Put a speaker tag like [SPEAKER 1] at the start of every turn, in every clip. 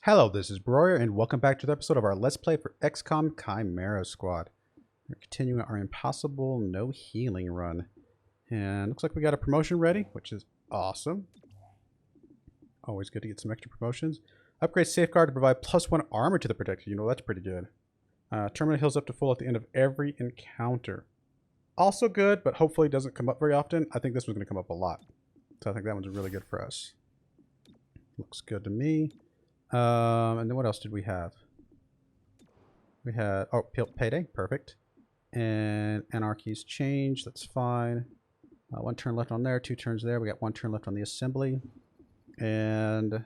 [SPEAKER 1] Hello, this is Broyar, and welcome back to the episode of our Let's Play for XCOM Chimera Squad. We're continuing our impossible no healing run. And looks like we got a promotion ready, which is awesome. Always good to get some extra promotions. Upgrade Safeguard to provide +1 armor to the protector. You know, that's pretty good. Terminal heals up to full at the end of every encounter. Also good, but hopefully doesn't come up very often. I think this one's going to come up a lot. So I think that one's really good for us. Looks good to me. And then what else did we have? We had, oh, Payday, perfect. And Anarchy's change, that's fine. 1 turn left on there, 2 turns there. We got 1 turn left on the assembly. And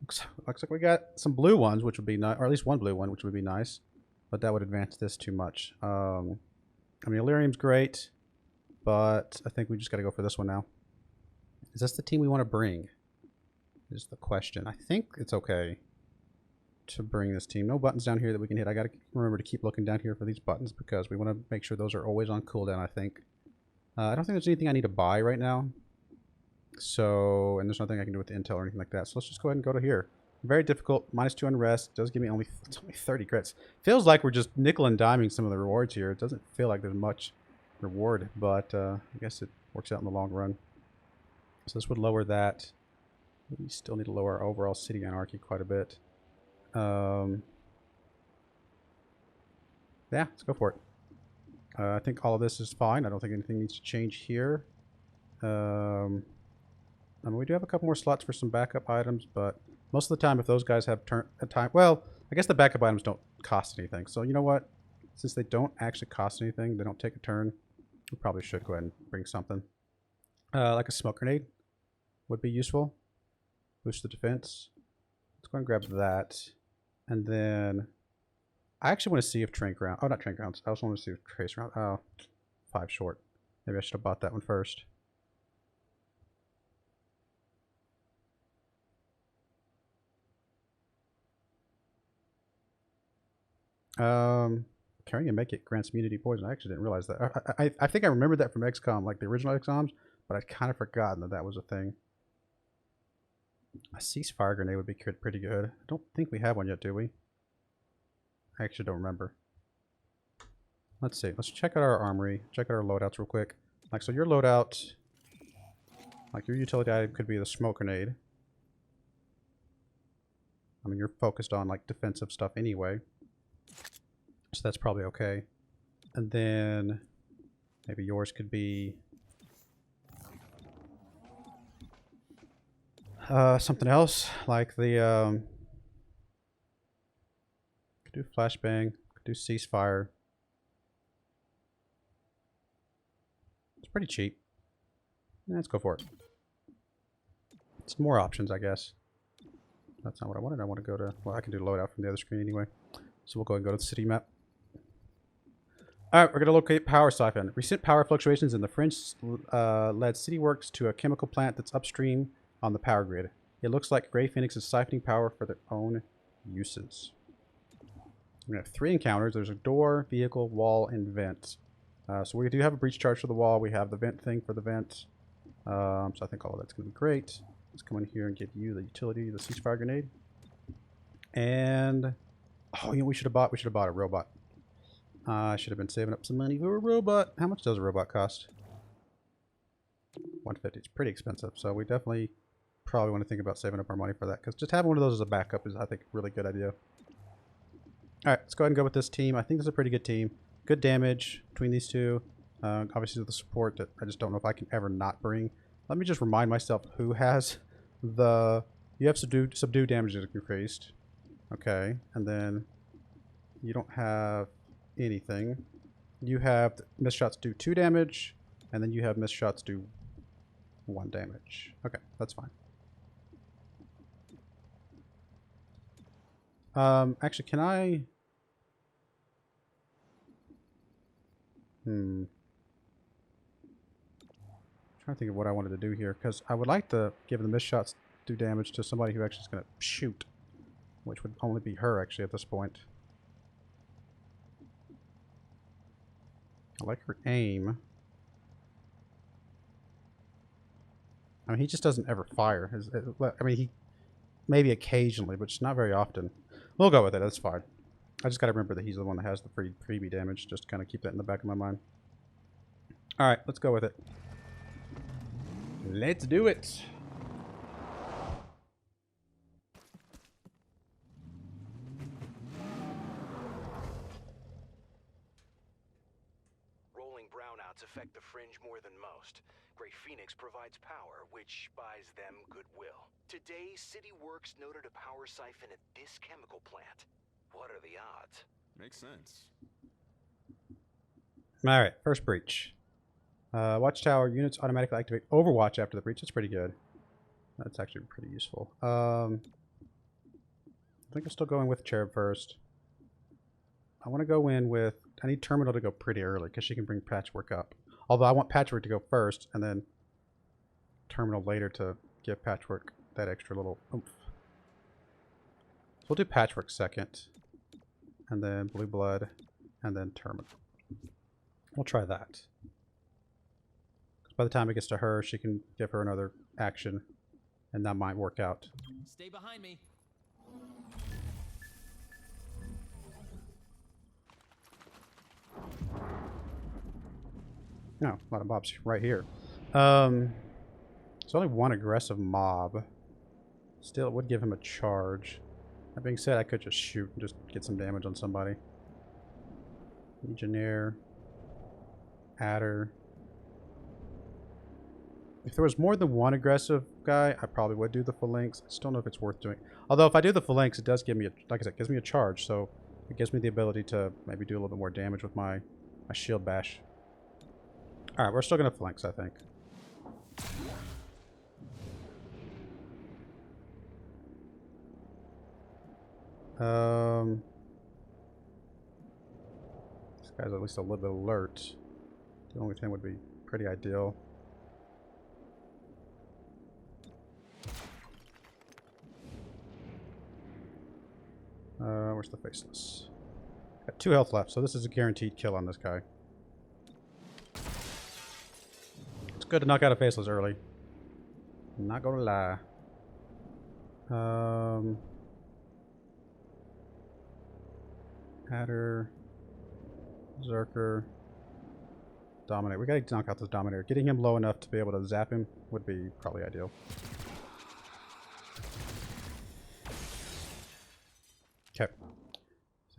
[SPEAKER 1] looks like we got some blue ones, which would be nice, or at least 1 blue one, which would be nice. But that would advance this too much. I mean, Illyrium's great, but I think we just got to go for this one now. Is this the team we want to bring? Is the question. I think it's okay to bring this team. No buttons down here that we can hit. I got to remember to keep looking down here for these buttons because we want to make sure those are always on cooldown, I think. I don't think there's anything I need to buy right now. So, and there's nothing I can do with the intel or anything like that. So let's just go ahead and go to here. Very difficult. -2 unrest. Does give me only 30 crits. Feels like we're just nickel and diming some of the rewards here. It doesn't feel like there's much reward, but I guess it works out in the long run. So this would lower that. We still need to lower our overall city anarchy quite a bit. Yeah, let's go for it. I think all of this is fine. I don't think anything needs to change here. I mean, we do have a couple more slots for some backup items, but most of the time, if those guys have well, I guess the backup items don't cost anything. So you know what? Since they don't actually cost anything, they don't take a turn, we probably should go ahead and bring something. Like a smoke grenade would be useful. Boost the defense. Let's go and grab that. And then I actually want to see if trank round. Oh, not trank rounds. I also want to see if trace round. Oh, 5 short. Maybe I should have bought that one first. Carrying a medkit grants immunity poison. I actually didn't realize that. I think I remembered that from XCOM, like the original XCOMs, but I'd kind of forgotten that that was a thing. A ceasefire grenade would be pretty good. I don't think we have one yet, do we? I actually don't remember. Let's see. Let's check out our armory. Check out our loadouts real quick. Like, so your loadout, like your utility item could be the smoke grenade. I mean, you're focused on like defensive stuff anyway. So that's probably okay. And then maybe yours could be something else, like the could do flashbang, could do ceasefire. It's pretty cheap. Let's go for it. It's more options, I guess. That's not what I wanted. I want to go to, well, I can do loadout from the other screen anyway. So we'll go and go to the city map. Alright, we're going to locate power siphon. Recent power fluctuations in the French led city works to a chemical plant that's upstream on the power grid. It looks like Grey Phoenix is siphoning power for their own uses. We have 3 encounters. There's a door, vehicle, wall, and vent. So we do have a breach charge for the wall. We have the vent thing for the vent. So I think all of that's going to be great. Let's come in here and give you the utility, the ceasefire grenade. And oh, you know, we should have bought a robot. I should have been saving up some money for a robot. How much does a robot cost? 150. It's pretty expensive, so we definitely probably want to think about saving up our money for that, because just having one of those as a backup is, I think, a really good idea. Alright, let's go ahead and go with this team. I think this is a pretty good team. Good damage between these two. Obviously the support that I just don't know if I can ever not bring. Let me just remind myself who has the... You have subdue damage is increased. Okay, and then you don't have anything. You have missed shots do 2 damage, and then you have missed shots do 1 damage. Okay, that's fine. Actually, can I... I'm trying to think of what I wanted to do here, because I would like to give the missed shots do damage to somebody who actually is going to shoot, which would only be her, actually, at this point. I like her aim. I mean, he just doesn't ever fire. I mean, he Maybe occasionally, but just not very often. We'll go with it. That's fine. I just gotta remember that he's the one that has the freebie damage. Just to kind of keep that in the back of my mind. All right, let's go with it. Let's do it.
[SPEAKER 2] Rolling brownouts affect the Fringe more than most. Grey Phoenix provides power, which buys them goodwill. Today, City Works noted a power siphon at this chemical plant. What are the odds?
[SPEAKER 3] Makes sense.
[SPEAKER 1] All right, first breach. Watchtower units automatically activate Overwatch after the breach. That's pretty good. That's actually pretty useful. I think I'm still going with Cherub first. I want to go in with... I need Terminal to go pretty early because she can bring Patchwork up. Although I want Patchwork to go first and then Terminal later to give Patchwork that extra little oomph. So we'll do Patchwork second. And then Blue Blood. And then Terminal. We'll try that. By the time it gets to her, she can give her another action, and that might work out.
[SPEAKER 4] Stay behind me.
[SPEAKER 1] No, a lot of mobs right here. There's only one aggressive mob. Still, it would give him a charge. That being said, I could just shoot and just get some damage on somebody. Legionnaire. Adder. If there was more than one aggressive guy, I probably would do the phalanx. I just don't know if it's worth doing. Although if I do the phalanx, it does give me, like I said, it gives me a charge. So it gives me the ability to maybe do a little bit more damage with my shield bash. All right, we're still going to phalanx, I think. This guy's at least a little bit alert. The only thing would be pretty ideal. Where's the faceless? Got 2 health left, so this is a guaranteed kill on this guy. It's good to knock out a faceless early. I'm not gonna lie. Adder, Berserker, Dominator. We gotta knock out this Dominator. Getting him low enough to be able to zap him would be probably ideal. Okay.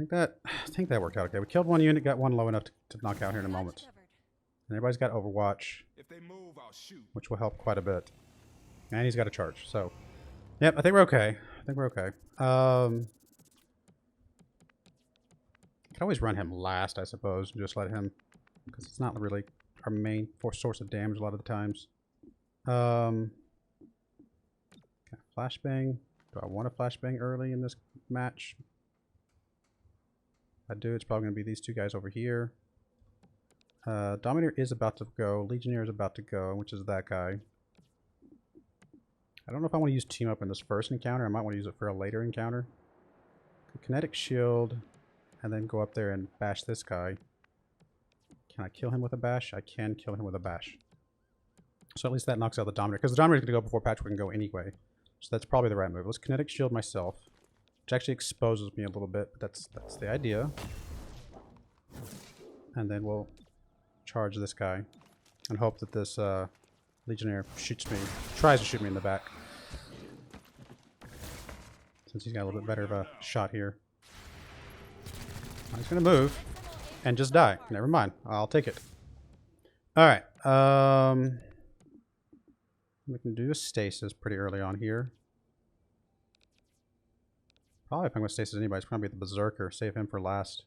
[SPEAKER 1] I think that worked out okay. We killed one unit, got one low enough to knock out here in a moment. And everybody's got Overwatch,
[SPEAKER 3] If they move, I'll shoot.
[SPEAKER 1] which will help quite a bit. And he's got a charge, so... Yep, I think we're okay. I think we're okay. I can always run him last, I suppose, and just let him... Because it's not really our main source of damage a lot of the times. Okay, flashbang. Do I want a flashbang early in this match? If I do, it's probably going to be these two guys over here. Dominator is about to go. Legionnaire is about to go, which is that guy. I don't know if I want to use team up in this first encounter. I might want to use it for a later encounter. Kinetic shield, and then go up there and bash this guy. Can I kill him with a bash? I can kill him with a bash. So at least that knocks out the Dominator, because the Dominator is going to go before Patchwork can go anyway. So that's probably the right move. Let's kinetic shield myself, which actually exposes me a little bit, but that's the idea. And then we'll charge this guy and hope that this Legionnaire shoots me, tries to shoot me in the back. Since he's got a little bit better of a shot here. He's going to move and just die. Never mind. I'll take it. Alright. We can do a stasis pretty early on here. Probably if I'm going to stasis anybody, it's going to be the Berserker. Save him for last.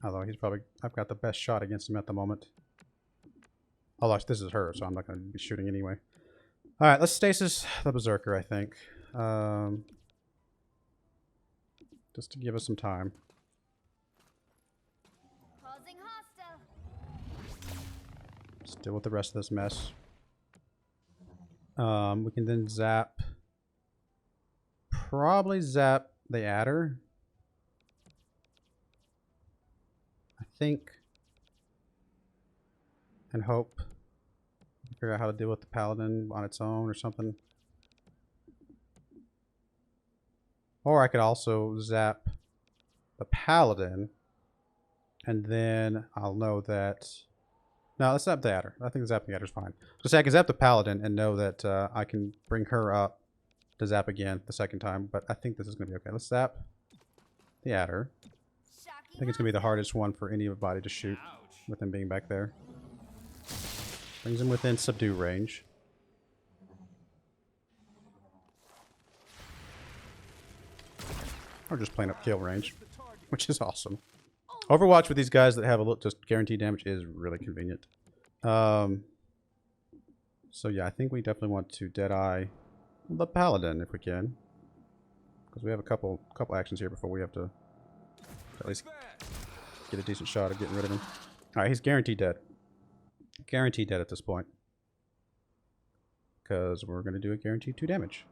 [SPEAKER 1] Although he's probably... I've got the best shot against him at the moment. Although this is her, so I'm not going to be shooting anyway. Alright, let's stasis the Berserker, I think. Just to give us some time. Let's deal with the rest of this mess. We can then zap... Probably zap the Adder. I think and hope. Figure out how to deal with the paladin on its own or something. Or I could also zap the paladin, and then I'll know that... No, let's zap the adder. I think the zapping adder's fine. So I can zap the paladin and know that I can bring her up to zap again the second time, but I think this is going to be okay. Let's zap the adder. I think it's going to be the hardest one for anybody to shoot with him being back there. Brings him within subdue range. Or just plain up kill range, which is awesome. Overwatch with these guys that have a little just guaranteed damage is really convenient. So yeah, I think we definitely want to Deadeye the Paladin if we can, because we have a couple actions here before we have to at least get a decent shot of getting rid of him. All right, he's guaranteed dead. Guaranteed dead at this point, because we're going to do a guaranteed 2 damage.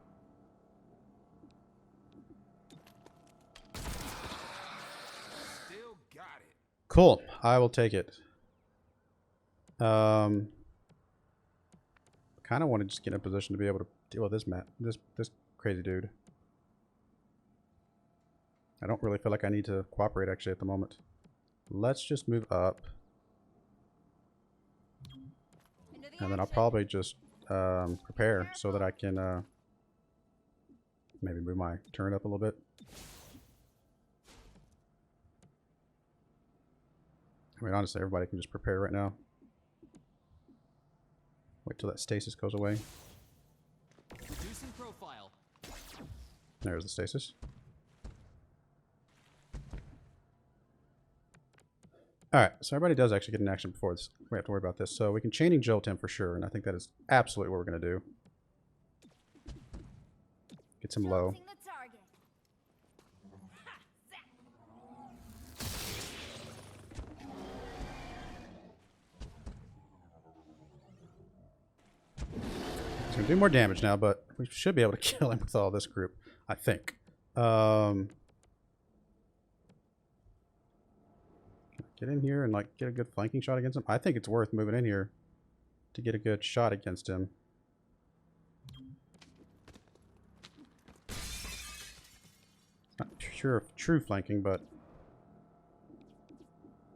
[SPEAKER 1] Cool. I will take it. Kind of want to just get in a position to be able to deal with this crazy dude. I don't really feel like I need to cooperate actually at the moment. Let's just move up. And then I'll probably just prepare so that I can maybe move my turn up a little bit. I mean, honestly, everybody can just prepare right now. Wait till that stasis goes away.
[SPEAKER 4] Reducing profile.
[SPEAKER 1] There's the stasis. Alright, so everybody does actually get an action before this. We have to worry about this. So we can chaining jolt him for sure, and I think that is absolutely what we're going to do. Gets him low. He's going to do more damage now, but we should be able to kill him with all this group, I think. Get in here and like get a good flanking shot against him. I think it's worth moving in here to get a good shot against him. Not sure if true flanking, but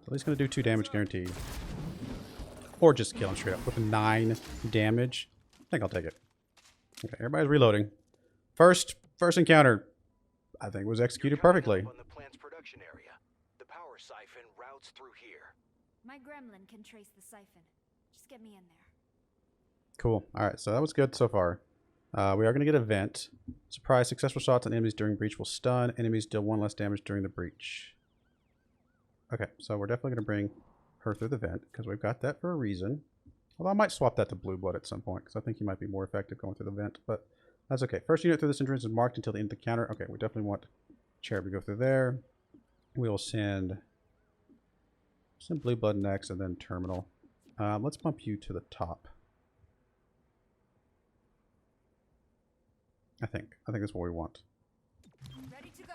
[SPEAKER 1] at least going to do 2 damage guaranteed. Or just kill him straight up with 9 damage. I think I'll take it. Okay, everybody's reloading. First encounter, I think, was executed perfectly.
[SPEAKER 2] On the plant's production area. The power siphon routes through here.
[SPEAKER 5] My gremlin can trace the siphon. Just get me in there.
[SPEAKER 1] Cool. Alright, so that was good so far. We are going to get a vent. Surprise, successful shots on enemies during breach will stun. Enemies deal 1 less damage during the breach. Okay, so we're definitely going to bring her through the vent, because we've got that for a reason. Although I might swap that to Blue Blood at some point, because I think he might be more effective going through the vent, but that's okay. First unit through this entrance is marked until the end of the counter. Okay, we definitely want Cherub to go through there. We'll send Blue Blood next, and then Terminal. Let's bump you to the top. I think that's what we want.
[SPEAKER 5] Ready to go.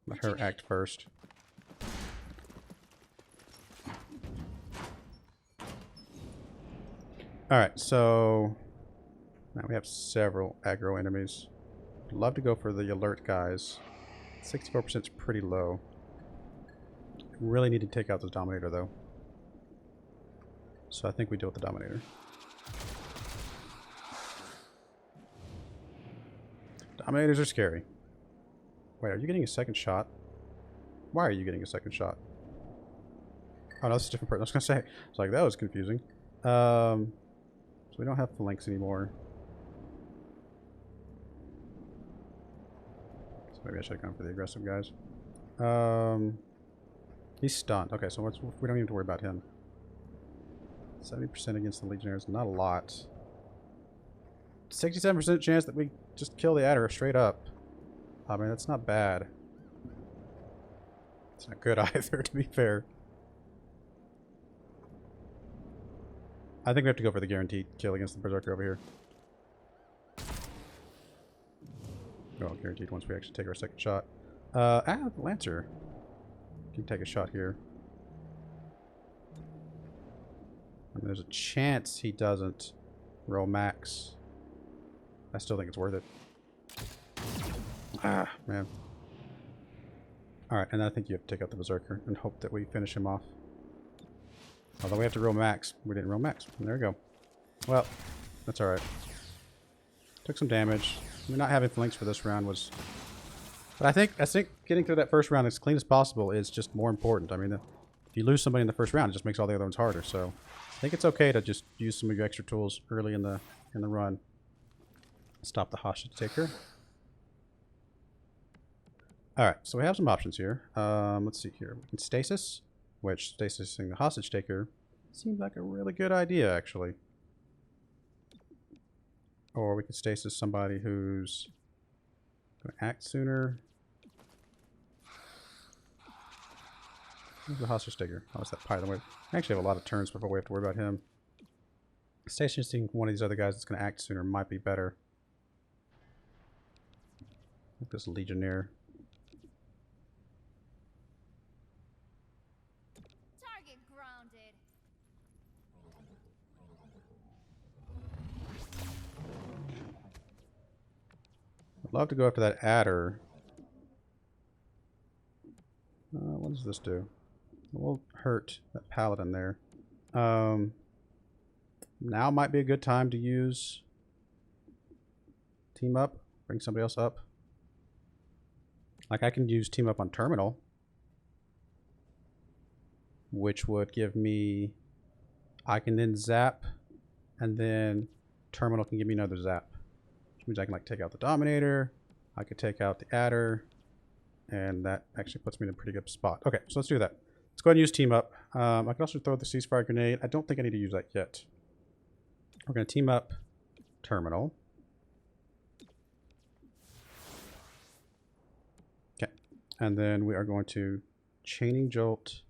[SPEAKER 1] Let her act first. Alright, so now we have several aggro enemies. I'd love to go for the alert guys. 64% is pretty low. Really need to take out this Dominator though. So I think we deal with the Dominator. Dominators are scary. Wait, are you getting a second shot? Why are you getting a second shot? Oh no, that's a different person. I was gonna say, it's like that was confusing. So we don't have phalanx anymore. So maybe I should have gone for the aggressive guys. He's stunned. Okay, so we don't even have to worry about him. 70% against the Legionnaires, not a lot. 67% chance that we just kill the Adder straight up. I mean, that's not bad. It's not good either, to be fair. I think we have to go for the guaranteed kill against the Berserker over here. Oh, guaranteed once we actually take our second shot. The Lancer can take a shot here. I mean, there's a chance he doesn't roll max. I still think it's worth it. Ah, man. Alright, and I think you have to take out the Berserker and hope that we finish him off. Although we have to roll max. We didn't roll max. There we go. Well, that's alright. Took some damage. I mean, not having flanks for this round was... But I think getting through that first round as clean as possible is just more important. I mean, if you lose somebody in the first round, it just makes all the other ones harder. So I think it's okay to just use some of your extra tools early in the run. Stop the hostage taker. Alright, so we have some options here. Let's see here. We can stasis, which stasising the hostage taker seems like a really good idea, actually. Or we could stasis somebody who's going to act sooner. Who's the hostage taker? Oh, it's that pilot. We actually have a lot of turns before we have to worry about him. Stationing one of these other guys that's going to act sooner might be better. Like this Legionnaire.
[SPEAKER 5] Target grounded.
[SPEAKER 1] I'd love to go after that adder. What does this do? It will hurt that paladin there. Now might be a good time to use team up. Bring somebody else up. Like I can use team up on terminal, which would give me... I can then zap, and then terminal can give me another zap. Which means I can like take out the Dominator, I could take out the adder, and that actually puts me in a pretty good spot. Okay, so let's do that. Let's go ahead and use team up. I can also throw the ceasefire grenade. I don't think I need to use that yet. We're going to team up terminal. Okay, and then we are going to chaining jolt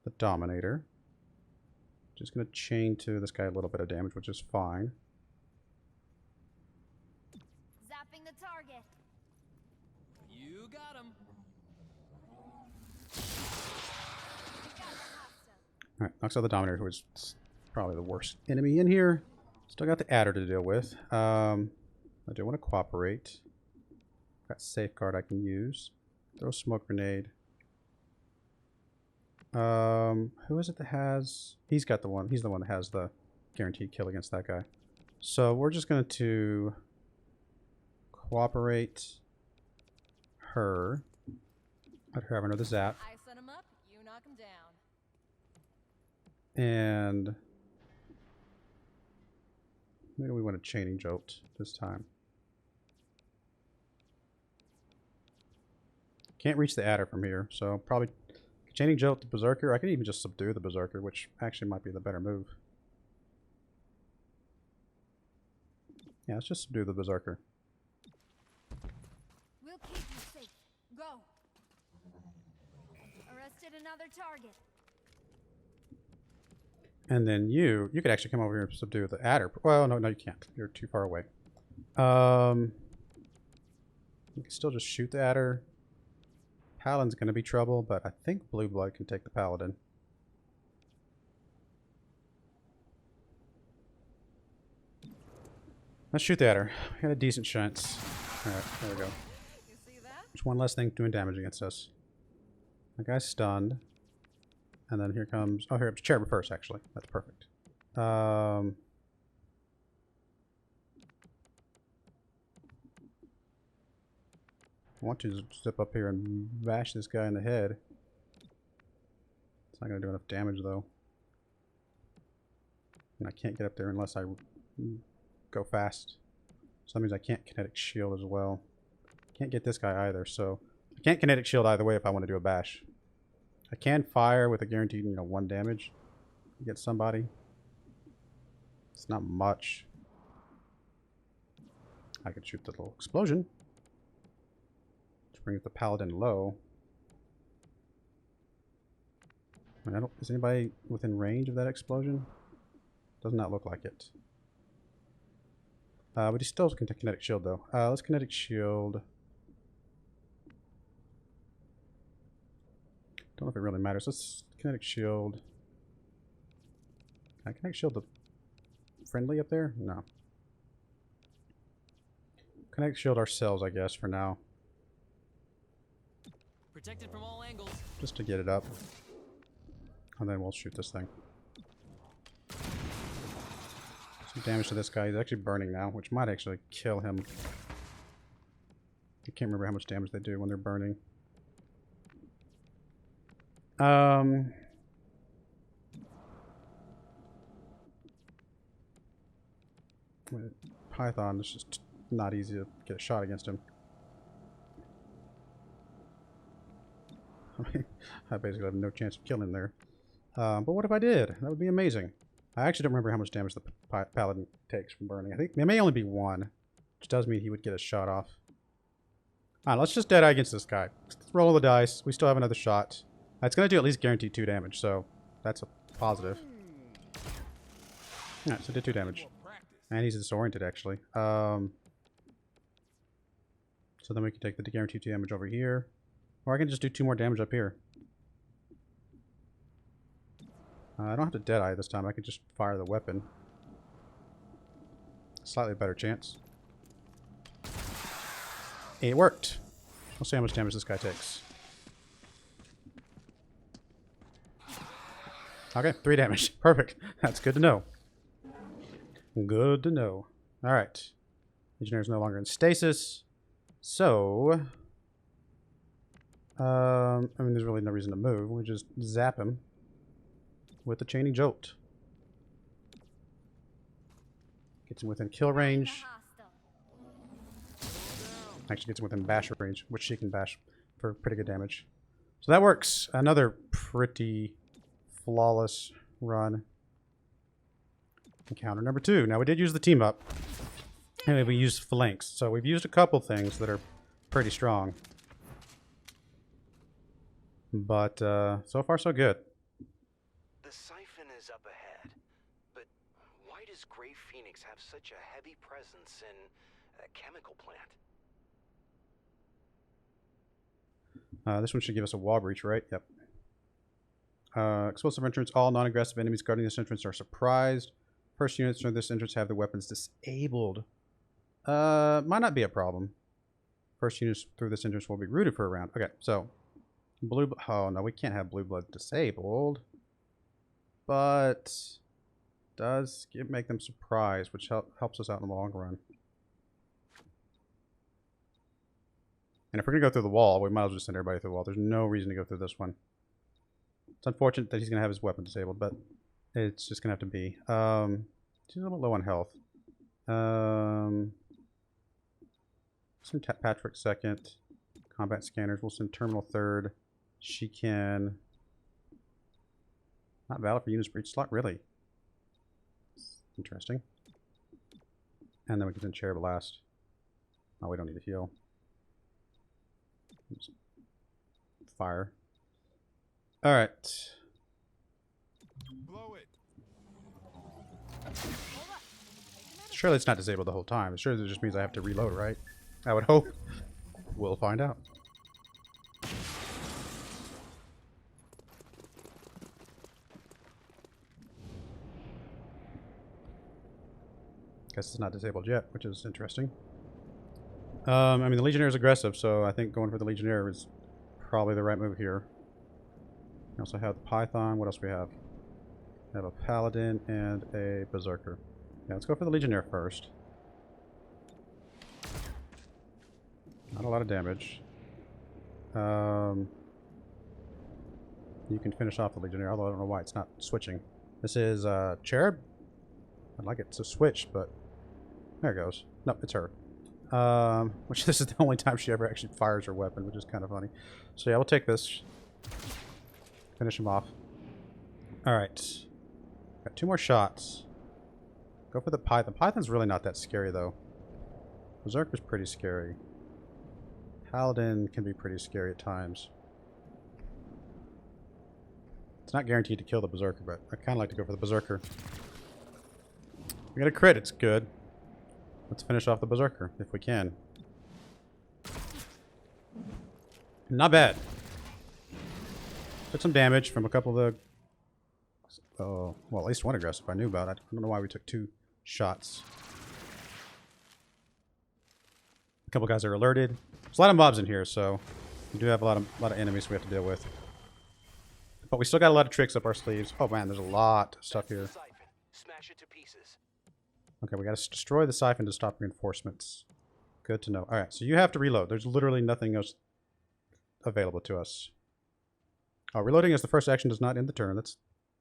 [SPEAKER 1] the Dominator. Just going to chain to this guy a little bit of damage, which is fine.
[SPEAKER 5] Zapping the target.
[SPEAKER 4] You got him.
[SPEAKER 1] Alright, knocks out the Dominator, who is probably the worst enemy in here. Still got the adder to deal with. I do want to cooperate. Got safeguard I can use. Throw a smoke grenade. Who is it that has... He's got the one. He's the one that has the guaranteed kill against that guy. So we're just going to cooperate her. Let her have another zap.
[SPEAKER 6] I set him up, you knock him down.
[SPEAKER 1] And maybe we want a chaining jolt this time. Can't reach the adder from here, so probably chaining jolt the Berserker. I could even just subdue the Berserker, which actually might be the better move. Yeah, let's just subdue the Berserker.
[SPEAKER 5] We'll keep you safe. Go. Arrested another target.
[SPEAKER 1] And then you could actually come over here and subdue the adder. Well, no, you can't. You're too far away. You can still just shoot the adder. Paladin's going to be trouble, but I think Blue Blood can take the Paladin. Let's shoot the adder. We got a decent chance. Alright, there we go.
[SPEAKER 6] You see that?
[SPEAKER 1] Just one less thing doing damage against us. That guy's stunned. And then here comes... Oh, here comes Cherub first, actually. That's perfect. I want to zip up here and bash this guy in the head. It's not going to do enough damage, though. And I can't get up there unless I go fast. So that means I can't kinetic shield as well. Can't get this guy either, so... I can't kinetic shield either way if I want to do a bash. I can fire with a guaranteed, 1 damage. Get somebody. It's not much. I could shoot the little explosion. Which brings the Paladin low. I mean, is anybody within range of that explosion? Does not look like it. But he still can kinetic shield though. Let's kinetic shield. Don't know if it really matters. Let's kinetic shield. Can I kinetic shield the friendly up there? No. Kinetic shield ourselves, I guess, for now.
[SPEAKER 4] Protected from all angles.
[SPEAKER 1] Just to get it up. And then we'll shoot this thing. Some damage to this guy. He's actually burning now, which might actually kill him. I can't remember how much damage they do when they're burning. Python is just not easy to get a shot against him. I mean, I basically have no chance of killing him there. But what if I did? That would be amazing. I actually don't remember how much damage the paladin takes from burning. I think it may only be 1, which does mean he would get a shot off. Alright, let's just Deadeye against this guy. Let's roll the dice. We still have another shot. It's going to do at least guaranteed 2 damage, so that's a positive. Alright, so it did 2 damage. And he's disoriented, actually. So then we can take the guaranteed 2 damage over here. Or I can just do 2 more damage up here. I don't have to Deadeye this time. I can just fire the weapon. Slightly better chance. It worked. We'll see how much damage this guy takes. Okay, 3 damage. Perfect. That's good to know. Good to know. Alright. Legionnaire is no longer in stasis. So... I mean, there's really no reason to move. We just zap him with the chaining jolt. Gets him within kill range. Actually gets him within bash range, which she can bash for pretty good damage. So that works. Another pretty flawless run. Encounter number 2. Now we did use the team up. And we used flanks. So we've used a couple things that are pretty strong. But so far so good.
[SPEAKER 2] The siphon is up ahead, but why does Grey Phoenix have such a heavy presence in a chemical plant?
[SPEAKER 1] This one should give us a wall breach, right? Yep. Explosive entrance. All non-aggressive enemies guarding this entrance are surprised. First units through this entrance have their weapons disabled. Might not be a problem. First units through this entrance will be rooted for a round. Okay, so... Blue... Oh, no, we can't have blue blood disabled. But... does make them surprised, which helps us out in the long run. And if we're going to go through the wall, we might as well just send everybody through the wall. There's no reason to go through this one. It's unfortunate that he's going to have his weapon disabled, but it's just going to have to be. He's a little low on health. Send Patrick second. Combat scanners. We'll send Terminal third. She can... Not valid for units breach slot, really. Interesting. And then we can send Cherub last. Oh, we don't need to heal. Just fire. Alright.
[SPEAKER 3] Blow it.
[SPEAKER 1] Surely it's not disabled the whole time. Surely it just means I have to reload, right? I would hope. We'll find out. Guess it's not disabled yet, which is interesting. I mean, the Legionnaire is aggressive, so I think going for the Legionnaire is probably the right move here. We also have the Python. What else do we have? We have a Paladin and a Berserker. Yeah, let's go for the Legionnaire first. Not a lot of damage. You can finish off the Legionnaire, although I don't know why it's not switching. This is Cherub. I'd like it to switch, but there it goes. Nope, it's her. Which this is the only time she ever actually fires her weapon, which is kind of funny. So yeah, we'll take this. Finish him off. Alright. Got 2 more shots. Go for the Python. Python's really not that scary, though. Berserker's pretty scary. Paladin can be pretty scary at times. It's not guaranteed to kill the Berserker, but I kind of like to go for the Berserker. We got a crit, it's good. Let's finish off the Berserker, if we can. Not bad. Took some damage from a couple of the... Oh, well, at least one aggressive I knew about. I don't know why we took 2 shots. A couple guys are alerted. There's a lot of mobs in here, so we do have a lot of enemies we have to deal with. But we still got a lot of tricks up our sleeves. Oh man, there's a lot of stuff here.
[SPEAKER 2] Smash it to pieces.
[SPEAKER 1] Okay, we got to destroy the siphon to stop reinforcements. Good to know. Alright, so you have to reload. There's literally nothing else available to us. Oh, reloading as the first action does not end the turn. That's...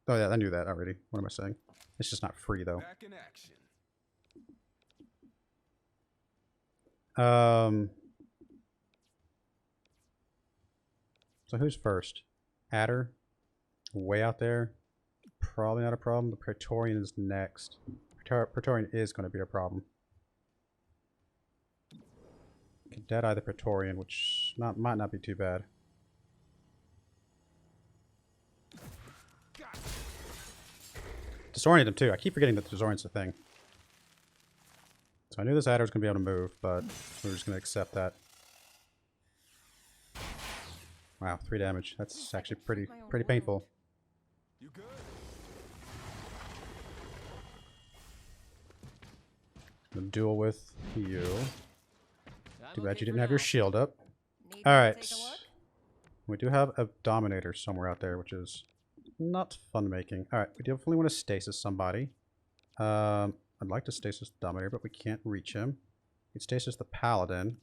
[SPEAKER 1] Oh yeah, I knew that already. What am I saying? It's just not free, though.
[SPEAKER 3] Back in action.
[SPEAKER 1] So who's first? Adder? Way out there? Probably not a problem. The Praetorian is next. Praetorian is going to be a problem. Can Deadeye the Praetorian, which might not be too bad. Disorient him too. I keep forgetting that Disorient's a thing. So I knew this adder was going to be able to move, but we're just going to accept that. Wow, 3 damage. That's actually pretty painful.
[SPEAKER 3] You good?
[SPEAKER 1] The duel with you.
[SPEAKER 4] I'm
[SPEAKER 1] Too bad
[SPEAKER 4] okay
[SPEAKER 1] you didn't
[SPEAKER 4] for
[SPEAKER 1] have your
[SPEAKER 4] now.
[SPEAKER 1] shield up.
[SPEAKER 6] Need me to
[SPEAKER 1] Alright.
[SPEAKER 6] take a look?
[SPEAKER 1] We do have a Dominator somewhere out there, which is not fun making. Alright, we definitely want to stasis somebody. I'd like to stasis the Dominator, but we can't reach him. We can stasis the Paladin.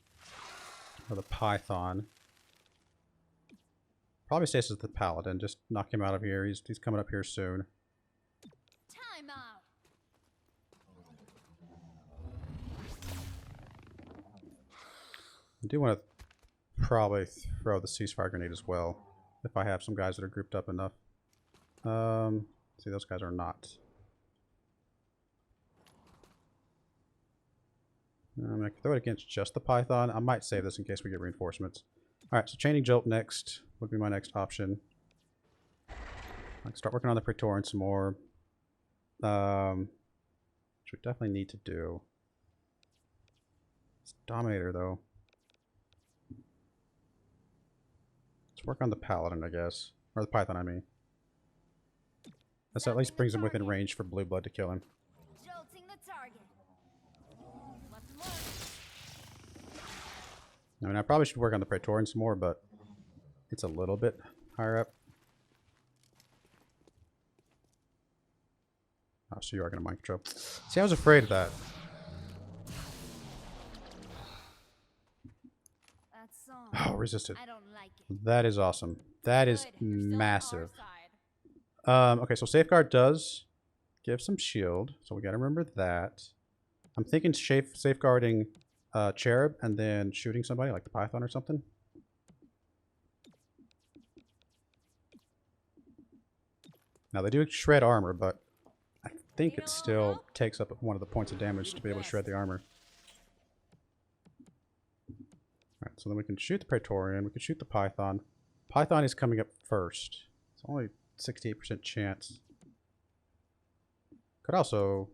[SPEAKER 1] Or the Python. Probably stasis the Paladin. Just knock him out of here. He's coming up here soon.
[SPEAKER 5] Time out.
[SPEAKER 1] I do want to probably throw the ceasefire grenade as well. If I have some guys that are grouped up enough. See, those guys are not. I'm going to throw it against just the Python. I might save this in case we get reinforcements. Alright, so Chaining Jolt next would be my next option. I can start working on the Praetorian some more. Which we definitely need to do. It's Dominator, though. Let's work on the Paladin, I guess. Or the Python, I mean. This at least brings him within range for Blue Blood to kill him.
[SPEAKER 5] Jolting the target.
[SPEAKER 6] Lesson learned.
[SPEAKER 1] I mean, I probably should work on the Praetorian some more, but it's a little bit higher up. Oh, so you are going to mind control. See, I was afraid of that.
[SPEAKER 5] That song.
[SPEAKER 1] Oh, resisted.
[SPEAKER 5] I don't like it.
[SPEAKER 1] That is awesome. That is
[SPEAKER 6] Good, you're still on our
[SPEAKER 1] massive.
[SPEAKER 6] side.
[SPEAKER 1] Okay, so Safeguard does give some shield, so we got to remember that. I'm thinking safeguarding Cherub and then shooting somebody like the Python or something. Now they do shred armor, but I think it still takes up one of the points of damage to be able to shred the armor. Alright, so then we can shoot the Praetorian, we can shoot the Python. Python is coming up first. It's only 68% chance. Could also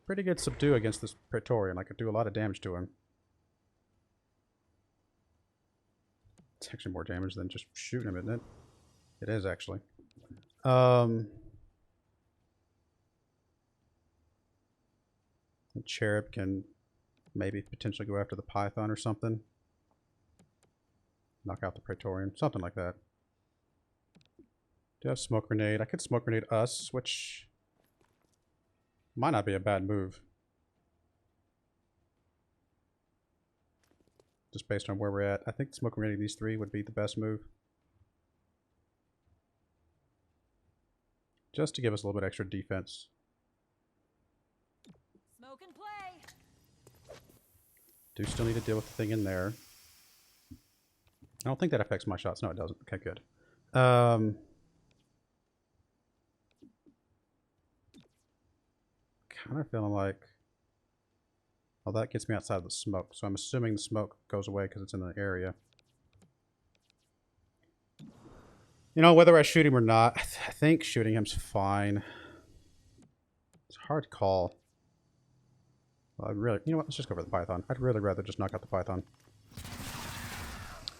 [SPEAKER 1] pretty good subdue against this Praetorian. I could do a lot of damage to him. It's actually more damage than just shooting him, isn't it? It is actually. Cherub can maybe potentially go after the Python or something. Knock out the Praetorian, something like that. Do have smoke grenade. I could smoke grenade us, which might not be a bad move. Just based on where we're at. I think smoke grenade these 3 would be the best move. Just to give us a little bit extra defense.
[SPEAKER 6] Smoke and play.
[SPEAKER 1] Do still need to deal with the thing in there. I don't think that affects my shots. No, it doesn't. Okay, good. Kind of feeling like... Well, that gets me outside of the smoke. So I'm assuming the smoke goes away because it's in the area. You know, whether I shoot him or not, I think shooting him's fine. It's a hard call. Well, I'd really... You know what? Let's just go for the Python. I'd really rather just knock out the Python.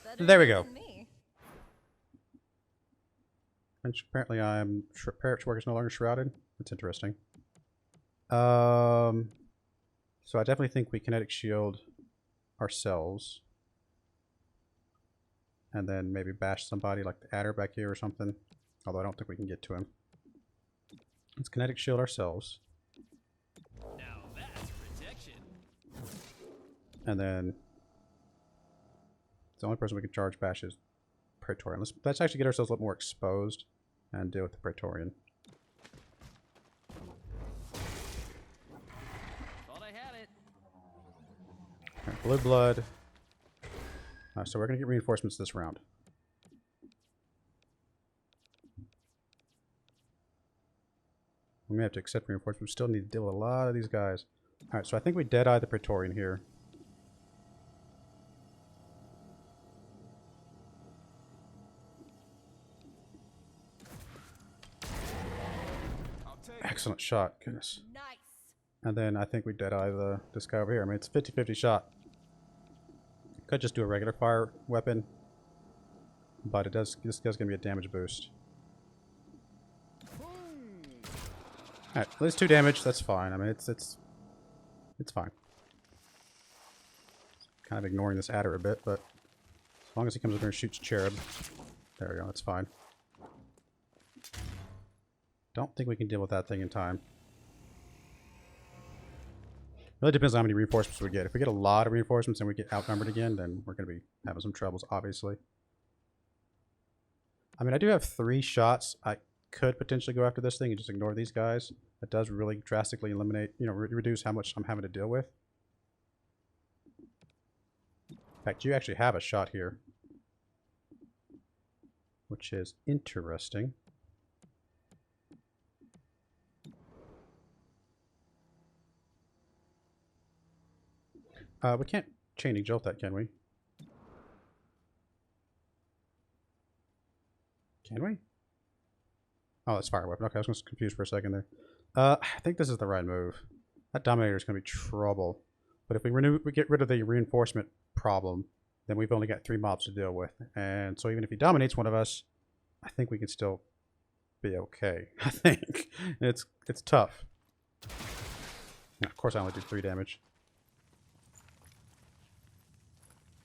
[SPEAKER 6] Better
[SPEAKER 1] There we
[SPEAKER 6] you
[SPEAKER 1] go.
[SPEAKER 6] than me.
[SPEAKER 1] And apparently Parrot's work is no longer shrouded. That's interesting. So I definitely think we kinetic shield ourselves. And then maybe bash somebody like the adder back here or something. Although I don't think we can get to him. Let's kinetic shield ourselves.
[SPEAKER 4] Now that's protection.
[SPEAKER 1] And then the only person we can charge bash is Praetorian. Let's actually get ourselves a little more exposed and deal with the Praetorian.
[SPEAKER 4] Thought I had it.
[SPEAKER 1] Alright, blue blood. So we're going to get reinforcements this round. We may have to accept reinforcements. We still need to deal with a lot of these guys. Alright, so I think we dead-eye the Praetorian here. Excellent shot. Goodness.
[SPEAKER 6] Nice.
[SPEAKER 1] And then I think we dead-eye this guy over here. I mean, it's a 50-50 shot. Could just do a regular fire weapon. But this does give me a damage boost. Alright, at least 2 damage. That's fine. I mean, it's fine. Kind of ignoring this adder a bit, but as long as he comes over and shoots Cherub. There we go. That's fine. Don't think we can deal with that thing in time. Really depends on how many reinforcements we get. If we get a lot of reinforcements and we get outnumbered again, then we're going to be having some troubles, obviously. I mean, I do have 3 shots. I could potentially go after this thing and just ignore these guys. That does really drastically eliminate, reduce how much I'm having to deal with. In fact, you actually have a shot here, which is interesting. We can't chaining jolt that, can we? Can we? Oh, that's fire weapon. Okay, I was confused for a second there. I think this is the right move. That Dominator is going to be trouble. But if we get rid of the reinforcement problem, then we've only got 3 mobs to deal with. And so even if he dominates one of us, I think we can still be okay. I think. It's tough. Of course I only do 3 damage.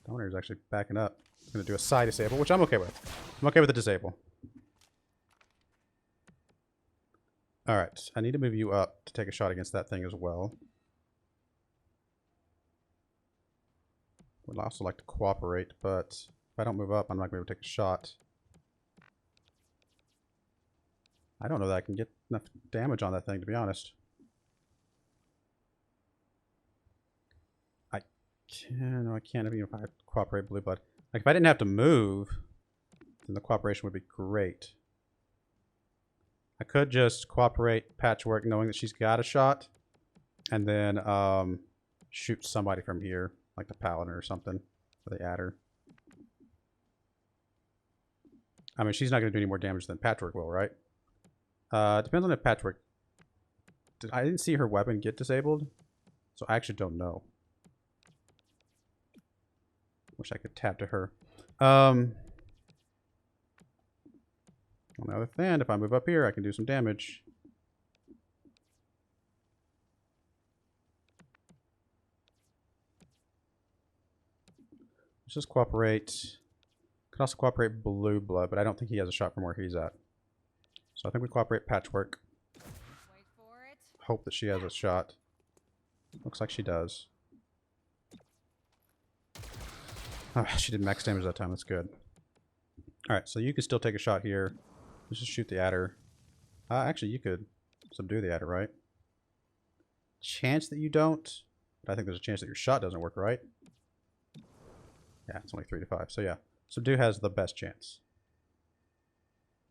[SPEAKER 1] Dominator's actually backing up. He's going to do a side disable, which I'm okay with. I'm okay with the disable. Alright, I need to move you up to take a shot against that thing as well. Would also like to cooperate, but if I don't move up, I'm not going to be able to take a shot. I don't know that I can get enough damage on that thing, to be honest. I can't even if I cooperate blue blood. Like if I didn't have to move, then the cooperation would be great. I could just cooperate patchwork knowing that she's got a shot. And then shoot somebody from here, like the paladin or something, or the adder. I mean, she's not going to do any more damage than patchwork will, right? Depends on if patchwork... I didn't see her weapon get disabled, so I actually don't know. Wish I could tap to her. On the other hand, if I move up here, I can do some damage. Let's just cooperate. Could also cooperate blue blood, but I don't think he has a shot from where he's at. So I think we cooperate patchwork.
[SPEAKER 6] Wait for it.
[SPEAKER 1] Hope that she has a shot. Looks like she does. Oh, she did max damage that time. That's good. Alright, so you could still take a shot here. Let's just shoot the adder. Actually, you could subdue the adder, right? Chance that you don't. But I think there's a chance that your shot doesn't work, right? Yeah, it's only 3 to 5. So yeah, subdue has the best chance.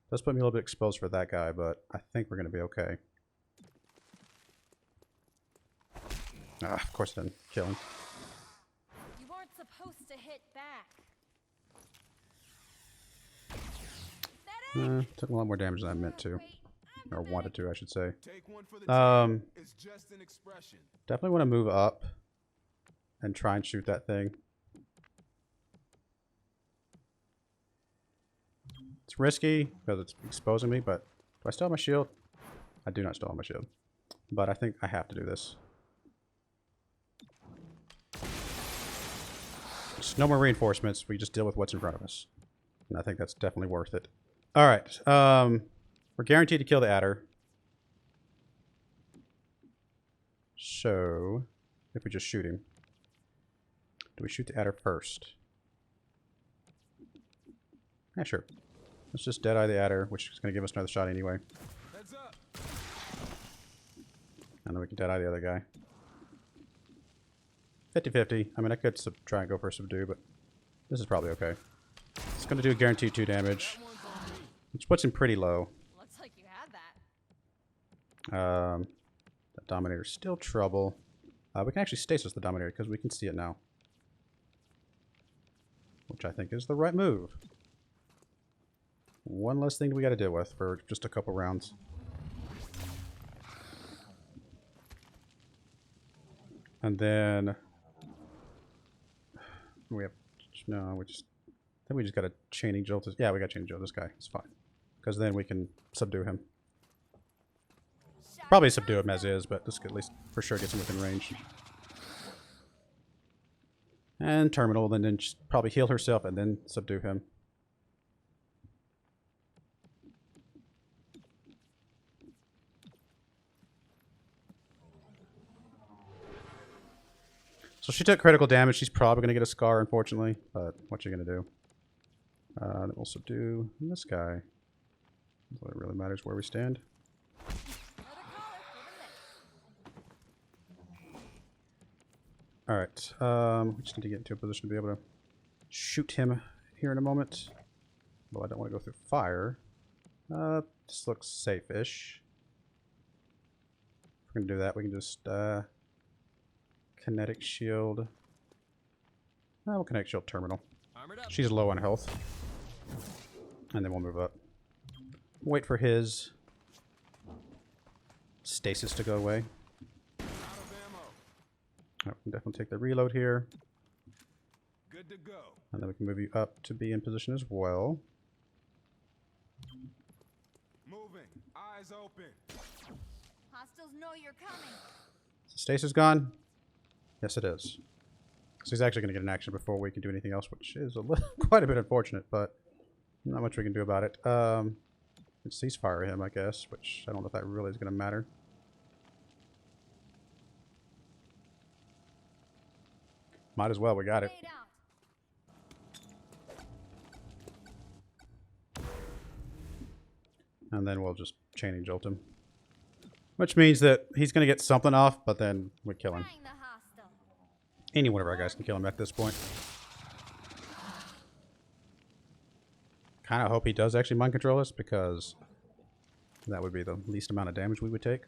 [SPEAKER 1] Does put me a little bit exposed for that guy, but I think we're going to be okay. Of course it didn't kill him.
[SPEAKER 6] You weren't supposed to hit back.
[SPEAKER 1] Took a lot more damage than I meant to. Or wanted to, I should say.
[SPEAKER 3] Take one for the team. It's just an expression.
[SPEAKER 1] Definitely want to move up and try and shoot that thing. It's risky because it's exposing me, but do I still have my shield? I do not still have my shield. But I think I have to do this. Just no more reinforcements. We just deal with what's in front of us. And I think that's definitely worth it. Alright. We're guaranteed to kill the adder. So, if we just shoot him. Do we shoot the adder first? Yeah, sure. Let's just deadeye the adder, which is going to give us another shot anyway.
[SPEAKER 3] Heads up.
[SPEAKER 1] And then we can deadeye the other guy. 50-50. I mean, I could try and go for a subdue, but this is probably okay. It's going to do guaranteed 2 damage, which puts him pretty low.
[SPEAKER 6] Looks like you had that.
[SPEAKER 1] That Dominator's still trouble. We can actually stasis the Dominator because we can see it now. Which I think is the right move. One less thing we got to deal with for just a couple rounds. And then we have no, we just I think we just got to chaining jolt. Yeah, we got chaining jolt this guy. It's fine because then we can subdue him. Probably subdue him as is, but this could at least for sure gets him within range. And terminal, and then just probably heal herself and then subdue him. So she took critical damage. She's probably going to get a scar, unfortunately. But what you going to do? Then we'll subdue this guy. That's what it really matters where we stand. Alright. We just need to get into a position to be able to shoot him here in a moment. Well, I don't want to go through fire. This looks safe-ish. If we're going to do that, we can just... kinetic shield. We'll kinetic shield terminal. She's low on health. And then we'll move up. Wait for his stasis to go away. We can definitely take the reload here.
[SPEAKER 3] Good to go.
[SPEAKER 1] And then we can move you up to be in position as well.
[SPEAKER 3] Moving. Eyes open.
[SPEAKER 5] Hostiles know you're coming.
[SPEAKER 1] So stasis gone? Yes, it is. So he's actually going to get an action before we can do anything else, which is quite a bit unfortunate, but not much we can do about it. Let's ceasefire him, I guess, which I don't know if that really is going to matter. Might as well, we got it. And then we'll just chaining jolt him. Which means that he's going to get something off, but then we kill him. Any one of our guys can kill him at this point. Kind of hope he does actually mind control us, because that would be the least amount of damage we would take.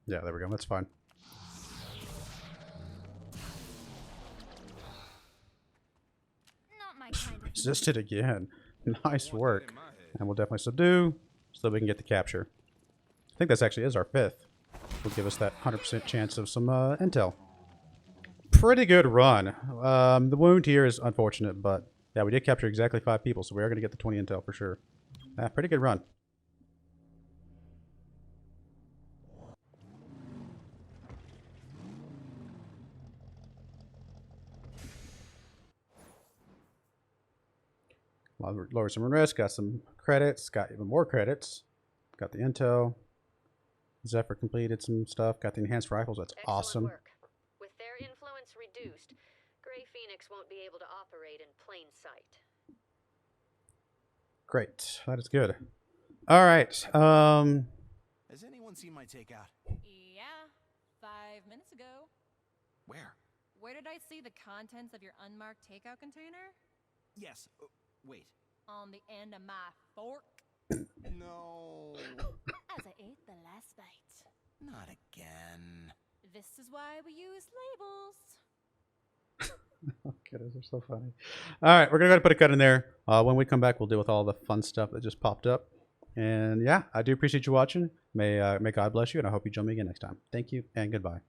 [SPEAKER 1] Yeah, there we go. That's fine.
[SPEAKER 5] Not my kind of
[SPEAKER 1] Resisted again. Nice work. And we'll definitely subdue so we can get the capture. I think this actually is our 5th. Will give us that 100% chance of some intel. Pretty good run. The wound here is unfortunate, but yeah, we did capture exactly 5 people, so we are going to get the 20 intel for sure. Pretty good run. Lower some risk, got some credits, got even more credits, got the intel. Zephyr completed some stuff, got the enhanced rifles, that's
[SPEAKER 7] Excellent
[SPEAKER 1] awesome.
[SPEAKER 7] Work. With their influence reduced, Grey Phoenix won't be able to operate in plain sight.
[SPEAKER 1] Great, that is good. All right.
[SPEAKER 2] Has anyone seen my takeout?
[SPEAKER 6] Yeah, 5 minutes ago.
[SPEAKER 2] Where?
[SPEAKER 6] Where did I see the contents of your unmarked takeout container?
[SPEAKER 2] Yes. Wait.
[SPEAKER 6] On the end of my fork.
[SPEAKER 2] No.
[SPEAKER 5] as I ate the last bite.
[SPEAKER 2] Not again.
[SPEAKER 6] This is why we use labels.
[SPEAKER 1] Okay, those are so funny. All right, we're going to go ahead and put a cut in there. When we come back, we'll deal with all the fun stuff that just popped up. And yeah, I do appreciate you watching. May God bless you, and I hope you join me again next time. Thank you, and goodbye.